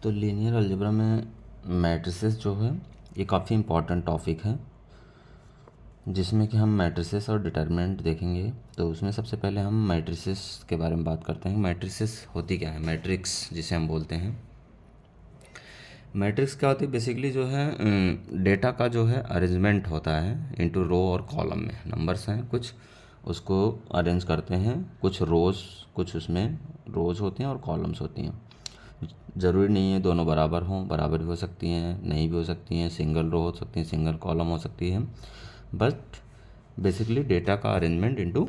तो linear algebra में matrices जो है ये काफ़ी इम्पॉर्टेंट टॉपिक है, जिसमें कि हम मैट्रिसेस और डिटर्मिनेंट देखेंगे। तो उसमें सबसे पहले हम मैट्रिसेस के बारे में बात करते हैं। मैट्रिसेस होती क्या है, मैट्रिक्स जिसे हम बोलते हैं। मैट्रिक्स क्या होती है, बेसिकली जो है डेटा का जो है अरेंजमेंट होता है इनटू रो और कॉलम में। नंबर्स हैं कुछ, उसको अरेंज करते हैं, कुछ रोज़, कुछ उसमें रोज़ होती हैं और कॉलम्स होती हैं। ज़रूरी नहीं है दोनों बराबर हों, बराबर भी हो सकती हैं, नहीं भी हो सकती हैं, सिंगल रो हो सकती हैं, सिंगल कॉलम हो सकती है। बट बेसिकली डेटा का arrangement into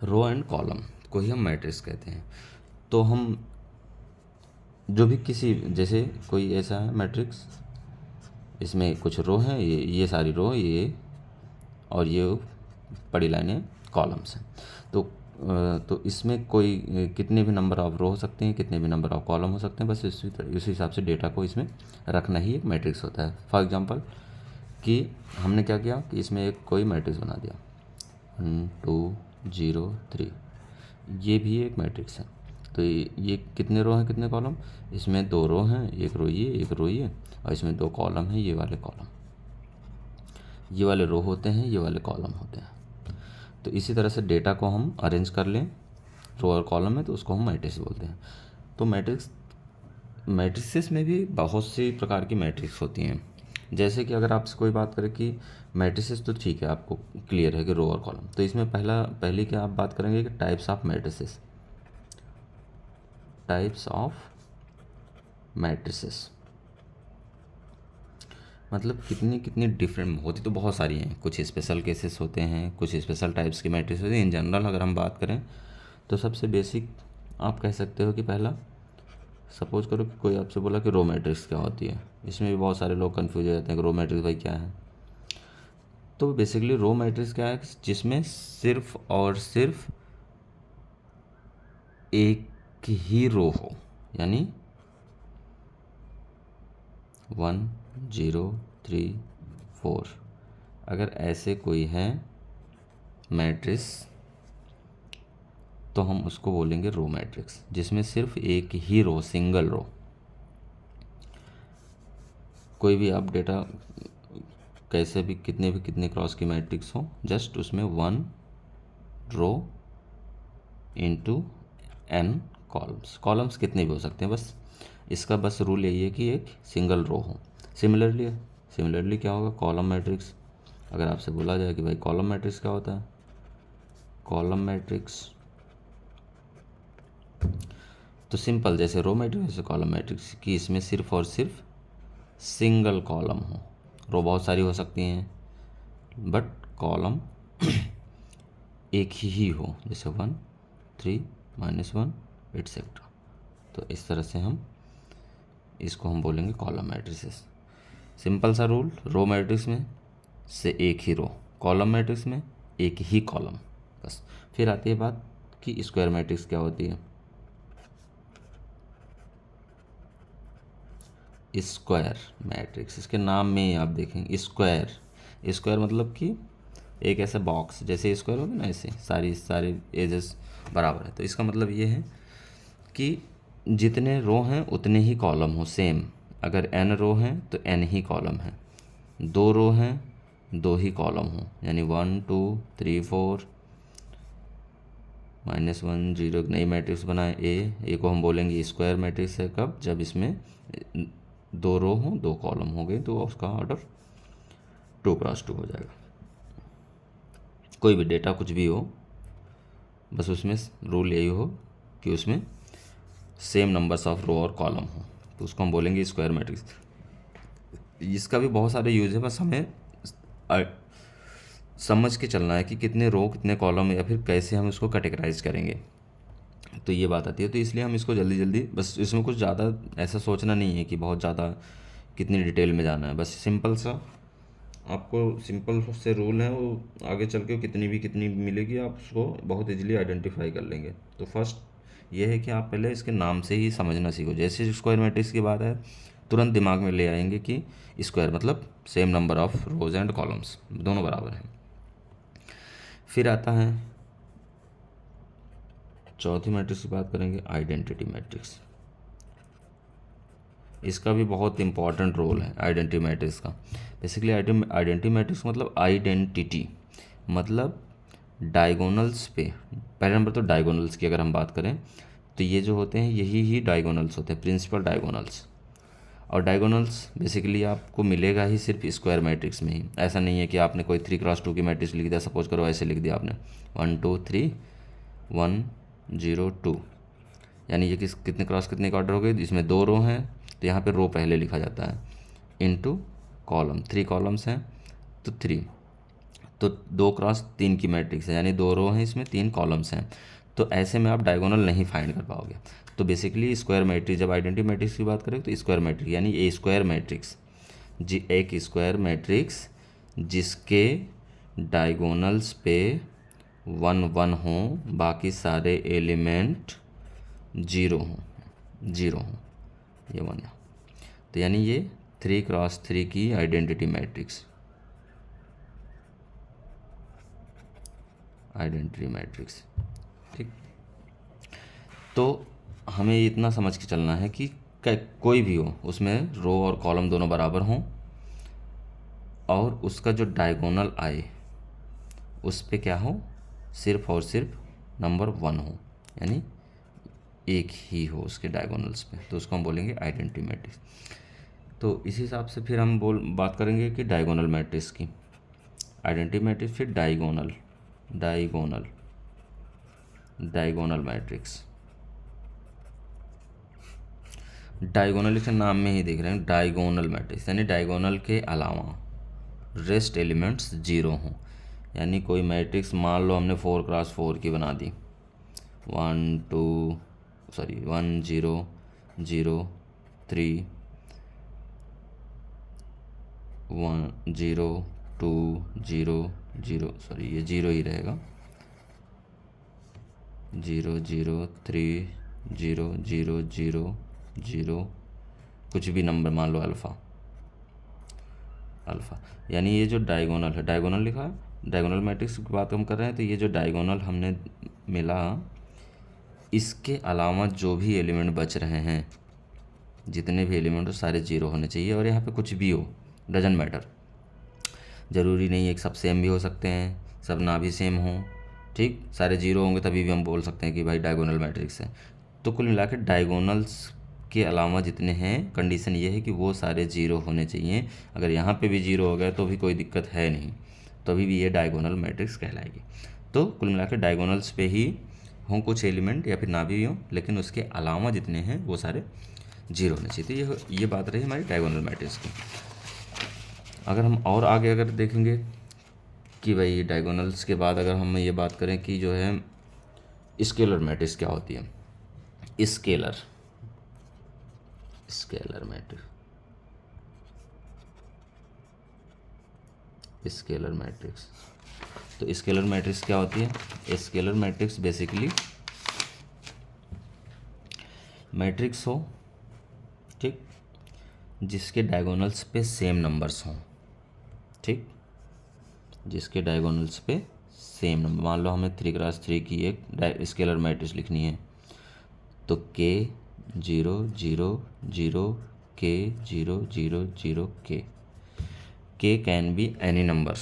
row and column को ही हम मैट्रिक्स कहते हैं। तो हम जो भी किसी, जैसे कोई ऐसा है मैट्रिक्स, इसमें कुछ रो हैं, ये सारी रो, ये और ये बड़ी लाइनें कॉलम्स हैं। तो इसमें कोई कितने भी नंबर ऑफ रो हो सकते हैं, कितने भी नंबर ऑफ कॉलम हो सकते हैं, बस इसी हिसाब से डेटा को इसमें रखना ही एक मैट्रिक्स होता है। फॉर एग्जांपल कि हमने क्या किया कि इसमें एक कोई मैट्रिक्स बना दिया 1 2 0 3, ये भी एक मैट्रिक्स है। तो ये कितने रो हैं, कितने कॉलम, इसमें 2 रो हैं, एक रो ये, एक रो ये, और इसमें 2 कॉलम हैं, ये वाले कॉलम, ये वाले रो होते हैं, ये वाले कॉलम होते हैं। तो इसी तरह से डेटा को हम अरेंज कर लें रो और कॉलम में, तो उसको हम मैट्रिक्स बोलते हैं। तो मैट्रिक्सेस में भी बहुत सी प्रकार की मैट्रिक्स होती हैं। जैसे कि अगर आपसे कोई बात करे कि मैट्रिसेस, तो ठीक है, आपको क्लियर है कि रो और कॉलम। तो इसमें पहली क्या आप बात करेंगे कि types of matrices. Types of matrices मतलब कितनी कितनी डिफरेंट होती, तो बहुत सारी हैं। कुछ स्पेशल केसेस होते हैं, कुछ स्पेशल टाइप्स की मैट्रिक्स होती हैं। इन जनरल अगर हम बात करें तो सबसे बेसिक आप कह सकते हो कि पहला, सपोज करो कि कोई आपसे बोला कि रो मैट्रिक्स क्या होती है। इसमें भी बहुत सारे लोग कन्फ्यूज हो जाते हैं कि रो मैट्रिक्स भाई क्या है। तो बेसिकली रो मैट्रिक्स क्या है, जिसमें सिर्फ और सिर्फ एक ही रो हो, यानी 1 0 3 4, अगर ऐसे कोई है मैट्रिक्स तो हम उसको बोलेंगे रो मैट्रिक्स, जिसमें सिर्फ एक ही रो, सिंगल रो। कोई भी आप डेटा कैसे भी कितने क्रॉस की मैट्रिक्स हो, जस्ट उसमें 1 rho into n columns. Columns कितने भी हो सकते हैं, बस इसका बस रूल यही है कि एक सिंगल रो हो। सिमिलरली क्या होगा, कॉलम मैट्रिक्स। अगर आपसे बोला जाए कि भाई कॉलम मैट्रिक्स क्या होता है, कॉलम मैट्रिक्स तो सिंपल, जैसे रो मैट्रिक्स जैसे कॉलम मैट्रिक्स, कि इसमें सिर्फ और सिर्फ सिंगल कॉलम हो। रो बहुत सारी हो सकती हैं बट कॉलम एक ही हो, जैसे 1 3 -1 एटसेट्रा। तो इस तरह से इसको हम बोलेंगे कॉलम मैट्रिसेस। सिंपल सा रूल, रो मैट्रिक्स में से एक ही रो, कॉलम मैट्रिक्स में एक ही कॉलम, बस। फिर आती है बात कि स्क्वायर मैट्रिक्स क्या होती है। स्क्वायर मैट्रिक्स, इसके नाम में ही आप देखेंगे स्क्वायर। स्क्वायर मतलब कि एक ऐसा बॉक्स, जैसे स्क्वायर होगा ना, ऐसे सारे एजेस बराबर है। तो इसका मतलब ये है कि जितने रो हैं उतने ही कॉलम हो, सेम। अगर n रो हैं तो n ही कॉलम है, 2 रो हैं 2 ही कॉलम हो, यानी 1 2 3 4 -1 0, नई मैट्रिक्स बनाए ए को हम बोलेंगे स्क्वायर मैट्रिक्स है। कब, जब इसमें 2 रो हो 2 कॉलम हो गए, तो उसका ऑर्डर 2x2 हो जाएगा। कोई भी डेटा कुछ भी हो, बस उसमें रूल यही हो कि उसमें सेम नंबर्स ऑफ रो और कॉलम हो, तो उसको हम बोलेंगे स्क्वायर मैट्रिक्स। इसका भी बहुत सारे यूज है, बस हमें अ- समझ के चलना है कि कितने रो कितने कॉलम, या फिर कैसे हम इसको कैटेगराइज करेंगे। तो ये बात आती है, तो इसलिए हम इसको जल्दी जल्दी, बस इसमें कुछ ज़्यादा ऐसा सोचना नहीं है कि बहुत ज़्यादा कितनी डिटेल में जाना है। बस सिंपल सा आपको सिंपल से रूल है, वो आगे चल के कितनी मिलेगी आप उसको बहुत इजीली आइडेंटिफाई कर लेंगे। तो फर्स्ट ये है कि आप पहले इसके नाम से ही समझना सीखो। जैसे स्क्वायर मैट्रिक्स की बात है, तुरंत दिमाग में ले आएंगे कि स्क्वायर मतलब same number of rose and columns, दोनों बराबर हैं। फिर आता है चौथी मैट्रिक्स की बात करेंगे, आइडेंटिटी मैट्रिक्स। इसका भी बहुत इंपॉर्टेंट रोल है आइडेंटिटी मैट्रिक्स का। बेसिकली आइडेंटिटी मैट्रिक्स मतलब आइडेंटिटी, मतलब डायगोनल्स पे, पहले नंबर तो डायगोनल्स की अगर हम बात करें तो ये जो होते हैं यही ही डायगोनल्स होते हैं, प्रिंसिपल डायगोनल्स। और डायगोनल्स बेसिकली आपको मिलेगा ही सिर्फ स्क्वायर मैट्रिक्स में ही। ऐसा नहीं है कि आपने कोई 3x2 की मैट्रिक्स लिख दिया, सपोज करो ऐसे लिख दिया आपने 1 2 3 1 0 2, यानी ये कितने क्रॉस कितने का ऑर्डर हो गए, इसमें 2 रो हैं तो यहाँ पे रो पहले लिखा जाता है, इनटू कॉलम, 3 कॉलम्स हैं तो 3, तो 2x3 की मैट्रिक्स है, यानी 2 रो हैं इसमें 3 कॉलम्स हैं। तो ऐसे में आप डायगोनल नहीं फाइंड कर पाओगे। तो बेसिकली स्क्वायर मैट्रिक्स, जब आइडेंटिटी मैट्रिक्स की बात करें तो स्क्वायर मैट्रिक्स यानी ए स्क्वायर मैट्रिक्स, जी एक स्क्वायर मैट्रिक्स जिसके डायगोनल्स पे 1 1 हों, बाकी सारे एलिमेंट 0 हों, ये 1 है। तो यानी ये 3x3 की आइडेंटिटी मैट्रिक्स, ठीक। तो हमें इतना समझ के चलना है कि कोई भी हो उसमें रो और कॉलम दोनों बराबर हों और उसका जो डायगोनल आए उस पे क्या हो, सिर्फ और सिर्फ नंबर 1 हो, यानी एक ही हो उसके डायगोनल्स पे, तो उसको हम बोलेंगे आइडेंटिटी मैट्रिक्स। तो इसी हिसाब से फिर हम बात करेंगे कि डायगोनल मैट्रिक्स की। आइडेंटिटी मैट्रिक्स, फिर डायगोनल मैट्रिक्स। डायगोनल के नाम में ही देख रहे हैं डायगोनल मैट्रिक्स, यानी डायगोनल के अलावा रेस्ट एलिमेंट्स 0 हों। यानी कोई मैट्रिक्स मान लो हमने 4x4 की बना दी, 1 0 0 3 1 0 2 0 0, ये 0 ही रहेगा, 0 0 3 0 0 0 0, कुछ भी नंबर मान लो अल्फ़ा, यानी ये जो डायगोनल है, डायगोनल लिखा है, डायगोनल मैट्रिक्स की बात हम कर रहे हैं। तो ये जो डायगोनल हमने मिला, इसके अलावा जो भी एलिमेंट बच रहे हैं, जितने भी एलिमेंट हो सारे 0 होने चाहिए। और यहाँ पे कुछ भी हो, डजंट मैटर, ज़रूरी नहीं है कि सब सेम भी हो सकते हैं, सब ना भी सेम हो, ठीक, सारे 0 होंगे तभी भी हम बोल सकते हैं कि भाई डायगोनल मैट्रिक्स है। तो कुल मिला के डायगोनल्स के अलावा जितने हैं, कंडीशन ये है कि वो सारे 0 होने चाहिए। अगर यहाँ पे भी 0 हो गया तो भी कोई दिक्कत है नहीं, तो अभी भी ये डायगोनल मैट्रिक्स कहलाएगी। तो कुल मिला के डायगोनल्स पे ही हों कुछ एलिमेंट या फिर ना भी हों, लेकिन उसके अलावा जितने हैं वो सारे 0 होने चाहिए। तो ये बात रही हमारी डायगोनल मैट्रिक्स की। अगर हम और आगे अगर देखेंगे कि भाई डायगोनल्स के बाद अगर हम ये बात करें कि जो है स्केलर मैट्रिक्स क्या होती है, स्केलर मैट्रिक्स, तो स्केलर मैट्रिक्स क्या होती है? स्केलर मैट्रिक्स बेसिकली मैट्रिक्स हो, ठीक, जिसके डायगोनल्स पे सेम नंबर्स हों, ठीक, जिसके डायगोनल्स पे सेम नंबर, मान लो हमें 3x3 की एक स्केलर मैट्रिक्स लिखनी है, तो k 0 0 0 k 0 0 0 k can be any number.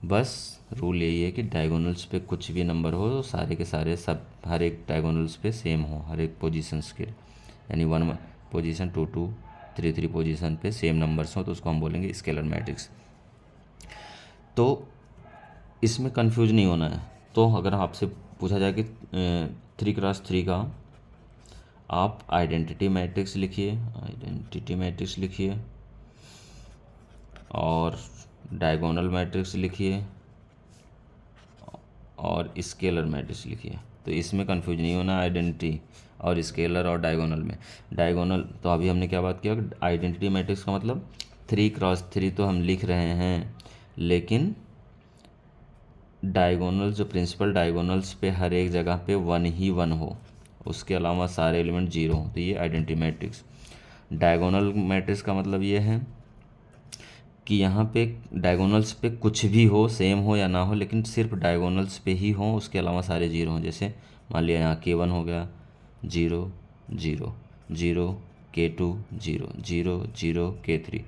बस रूल यही है कि डायगोनल्स पे कुछ भी नंबर हो, सारे के सारे सब हर एक डायगोनल्स पे सेम हो, हर एक पोजीशंस के, यानी 1 पोजीशन 2 2 3 3 पोजीशन पे सेम नंबर्स हो, तो उसको हम बोलेंगे स्केलर मैट्रिक्स। तो इसमें कंफ्यूज नहीं होना है। तो अगर आपसे पूछा जाए कि 3x3 का आप आइडेंटिटी मैट्रिक्स लिखिए और डायगोनल मैट्रिक्स लिखिए और स्केलर मैट्रिक्स लिखिए, तो इसमें कंफ्यूज नहीं होना आइडेंटिटी और स्केलर और डायगोनल में। डायगोनल तो अभी हमने क्या बात किया, आइडेंटिटी मैट्रिक्स का मतलब 3x3 तो हम लिख रहे हैं, लेकिन डायगोनल जो प्रिंसिपल डायगोनल्स पे हर एक जगह पे 1 ही 1 हो, उसके अलावा सारे एलिमेंट 0 हो, तो ये आइडेंटिटी मैट्रिक्स। डायगोनल मैट्रिक्स का मतलब ये है कि यहाँ पे डायगोनल्स पे कुछ भी हो, सेम हो या ना हो, लेकिन सिर्फ डायगोनल्स पे ही हो, उसके अलावा सारे 0 हों। जैसे मान लिया यहाँ K1 हो गया 0 0 0 K2 0 0 0 K3,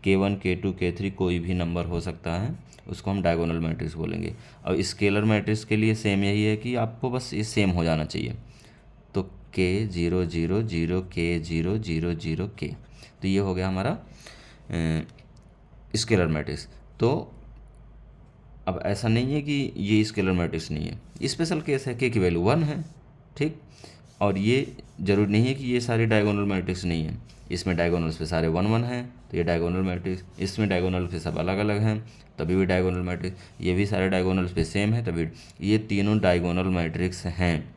K1 K2 K3 कोई भी नंबर हो सकता है, उसको हम डायगोनल मैट्रिक्स बोलेंगे। और स्केलर मैट्रिक्स के लिए सेम यही है कि आपको बस ये सेम हो जाना चाहिए। तो K0 0 0 K0 0 0 K, तो ये हो गया हमारा स्केलर मैट्रिक्स। तो अब ऐसा नहीं है कि ये स्केलर मैट्रिक्स नहीं है, स्पेशल केस है, K की वैल्यू 1 है, ठीक। और ये जरूरी नहीं है कि ये सारे डायगोनल मैट्रिक्स नहीं है, इसमें डायगोनल्स पे सारे 1 1 हैं तो ये डायगोनल मैट्रिक्स, इसमें डायगोनल पे सब अलग अलग हैं तभी भी डायगोनल मैट्रिक्स, ये भी सारे डायगोनल्स पे सेम है तभी। ये तीनों डायगोनल मैट्रिक्स हैं,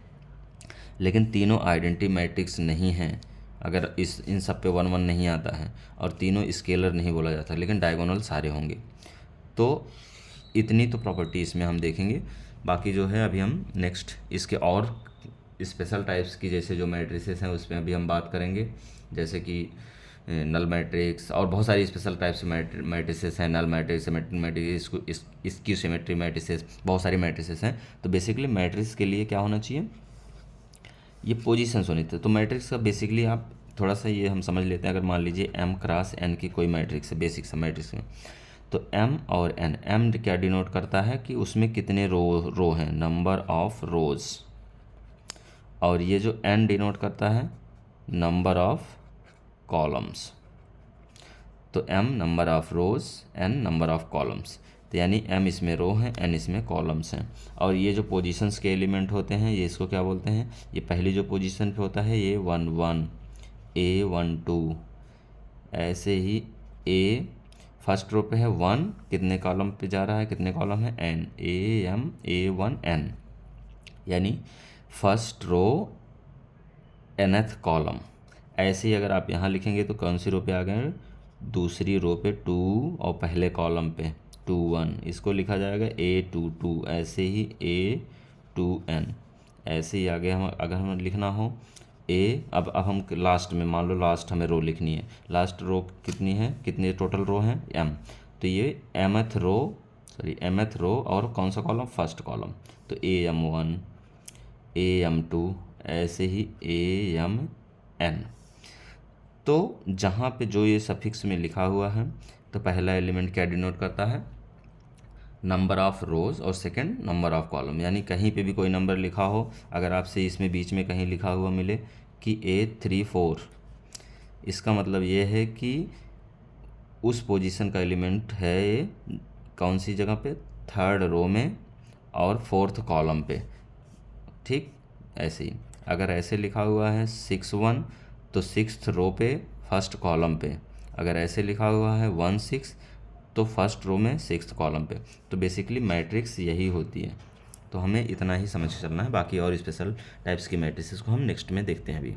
लेकिन तीनों आइडेंटिटी मैट्रिक्स नहीं हैं। अगर इन सब पे 1 1 नहीं आता है और तीनों स्केलर नहीं बोला जाता, लेकिन डायगोनल सारे होंगे। तो इतनी तो प्रॉपर्टी इसमें हम देखेंगे। बाकी जो है अभी हम नेक्स्ट इसके और स्पेशल टाइप्स की जैसे जो मैट्रिसेस हैं उसमें अभी हम बात करेंगे, जैसे कि नल मैट्रिक्स और बहुत सारी स्पेशल टाइप्स मैट्रिसेस हैं। नल मैट्रिक्स, सिमेट्रिक मैट्रिक्स, इसकी सिमेट्री मैट्रिसेस, बहुत सारी मैट्रिसेस हैं। तो बेसिकली मैट्रिक्स के लिए क्या होना चाहिए, ये पोजीशंस होनी चाहिए। तो मैट्रिक्स का बेसिकली आप थोड़ा सा ये हम समझ लेते हैं। अगर मान लीजिए m क्रॉस n की कोई मैट्रिक्स है, बेसिक सा मैट्रिक्स में, तो m और n, m क्या डिनोट करता है कि उसमें कितने रो हैं, नंबर ऑफ रोज, और ये जो n डिनोट करता है नंबर ऑफ कॉलम्स। तो m number of rose, n number of columns, तो यानी m इसमें रो हैं, n इसमें कॉलम्स हैं। और ये जो पोजीशंस के एलिमेंट होते हैं ये इसको क्या बोलते हैं, ये पहली जो पोजीशन पे होता है ये 1 1, A1 2, ऐसे ही A फर्स्ट रो पे है 1, कितने कॉलम पे जा रहा है, कितने कॉलम है, n, AM A1 n, यानी फर्स्ट रो nth कॉलम। ऐसे ही अगर आप यहाँ लिखेंगे तो कौन सी रो पे आ गए, दूसरी रो पे 2 और पहले कॉलम पे 2 1, इसको लिखा जाएगा A2 2, ऐसे ही A2n। ऐसे ही आगे हम अगर हमें लिखना हो A, अब हम लास्ट में मान लो लास्ट हमें रो लिखनी है, लास्ट रो कितनी है, कितने टोटल रो हैं m, तो ये mth रो और कौन सा कॉलम, फर्स्ट कॉलम, तो AM1 AM2 ऐसे ही AMn। तो जहाँ पे जो ये सफिक्स में लिखा हुआ है, तो पहला एलिमेंट क्या डिनोट करता है, नंबर ऑफ रोज़, और सेकंड नंबर ऑफ कॉलम। यानी कहीं पे भी कोई नंबर लिखा हो, अगर आपसे इसमें बीच में कहीं लिखा हुआ मिले कि A3 4, इसका मतलब ये है कि उस पोजीशन का एलिमेंट है ये कौन सी जगह पे, थर्ड रो में और फोर्थ कॉलम पे, ठीक। ऐसे ही अगर ऐसे लिखा हुआ है 6 1, तो सिक्स्थ रो पे फर्स्ट कॉलम पे, अगर ऐसे लिखा हुआ है 1 6, तो फर्स्ट रो में सिक्स्थ कॉलम पे। तो बेसिकली मैट्रिक्स यही होती है। तो हमें इतना ही समझ के चलना है, बाकी और स्पेशल टाइप्स की मैट्रिसेस को हम नेक्स्ट में देखते हैं अभी।